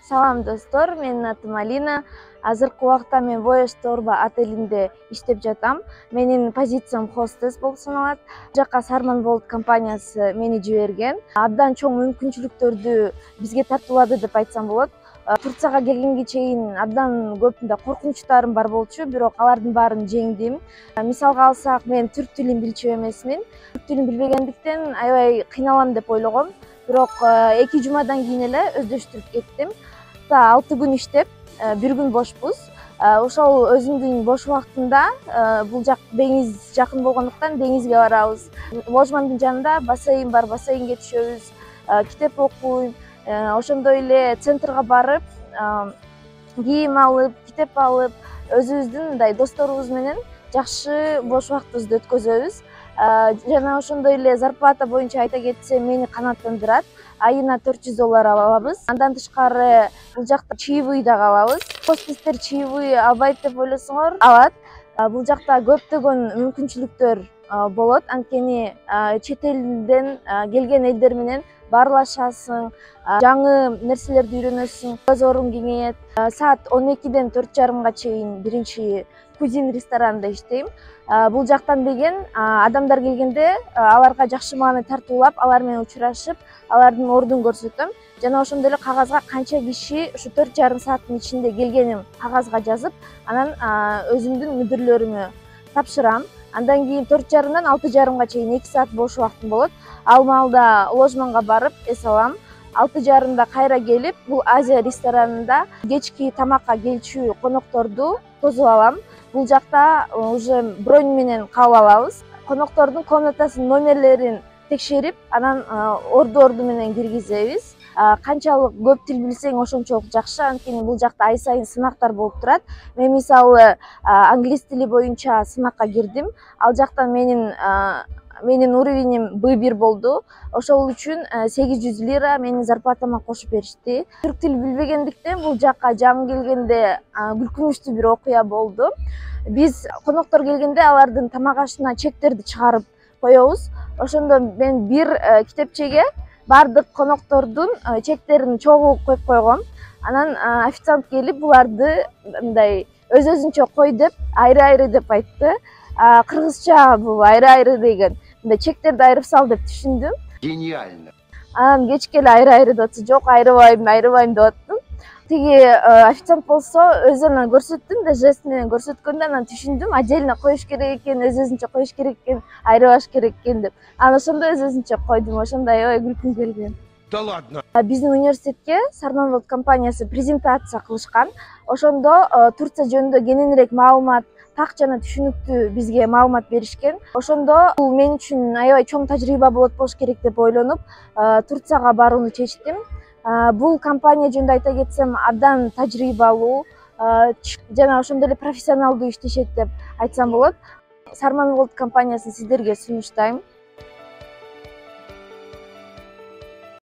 Салам достор, менин атым Алина. Азыркы убакта мен Voyage Torba отелинде иштеп жатам. Менин позициям хостес болуп саналат. Бул жака Sarman World компаниясы мени жиберген. Абдан чоң мүмкүнчүлүктөрдү бизге тартуулады деп айтсам болот. Турцияга келгенге чейин абдан көп коркунучтарым бар болчу, бирок алардын баарын жеңдим. Мисалга алсак, мен түрк тилин билчү эмесмин. Түрк тилин билбегендиктен аябай кыйналам деп ойлогом. Бирок 2 жумадан кийин эле өздөштүрүп кеттим. 6 күн иштеп, 1 күн бошпуз. Ошол өзүмдүн бош убактымда бул жак деңиз жакын болгондуктан деңизге барабыз. Ложмандын жанында бассейн бар, бассейнге түшөбүз, китеп окуйм. Ошондой эле центрга барып, кийим алып, китеп алып, өзүбүздүн мындай досторубуз менен жакшы бош убактыбызды өткөзөбүз. Жана ошондой эле зарплата боюнча айта кетсем, мени канааттандырат. Айына $400 алабыз. Андан тышкары бул жакта чаевый да алабыз. Хостестер чаевый албайт деп ойлосоңор, алат. Бул жакта көптөгөн мүмкүнчүлүктөр болот. Анткени чет элден келген элдер менен баарлашасың, жаңы нерселерди үйрөнөсүң, көз оруң кеңейет. Саат 12ден 4:30га чейин биринчи кузин ресторанында иштейм. Бул жактан деген адамдар келгенде аларга жакшы маани тартуулап, алар менен учурашып, алардын ордун көрсөтөм. Жана ошондой эле кагазга канча киши ушу 4,5 сааттын ичинде келгенин кагазга жазып, анан өзүмдүн мүдүрлөрүмө тапшырам. Андан кийин 4:30дан 6:30га чейин 2 саат бош убактым болот. Ал маалда ложманга барып эс алам. 6:30да кайра келип, бул Азия ресторанында кечки тамакка келчү конокторду тосуп алам. Бул жакта уже бронь менен кабыл алабыз. Коноктордун комнатасын, номерлерин текшерип, анан орду менен киргизебиз. Канчалык көп тил билсең, ошончолук жакшы. Анткени бул жакта ай сайын сынактар болуп турат. Мен мисалы англис тили боюнча сынакка кирдим. Ал жактан менин уровеним B1 болду. Ошол үчүн 800 лира менин зарплатама кошуп беришти. Түрк тил билбегендиктен бул жакка жаңы келгенде күлкүнүчтүү бир окуя болду. Биз коноктор келгенде алардын тамак ашына чектерди чыгарып коебуз. Ошондо мен бир китепчеге бардык коноктордун чектерин чогуу коюп койгом. Анан официант келип буларды мындай өз-өзүнчө кой деп, айры-айры деп айтты. Кыргызча бул айры-айры деген. Мындай чектерди айырып сал деп түшүндүм. Гениально. Анан кечке эле айры-айры деп атты. Жок, айрыбайм деп аттым. Тиги официант болсо өзүнө көрсөттүм да, жест менен көрсөткөндө анан түшүндүм, отдельно коюш керек экен, өз-өзүнчө коюш керек экен, айрыбаш керек экен деп. Анан ошондо өз-өзүнчө койдум, ошондой күлкүм келген. Да ладно. Биздин университетке Sarman World компаниясы презентация кылышкан. Ошондо Турция жөнүндө кененирээк маалымат, так жана түшүнүктүү бизге маалымат беришкен. Ошондо бул мен үчүн аябай чоң тажрыйба болуш керек деп ойлонуп, Турцияга барууну чечтим. Бул компания жөнүндө айта кетсем, абдан тажрыйбалуу жана ошондой эле профессионалдуу иштешет деп айтсам болот. Sarman World компаниясын сиздерге сунуштайм.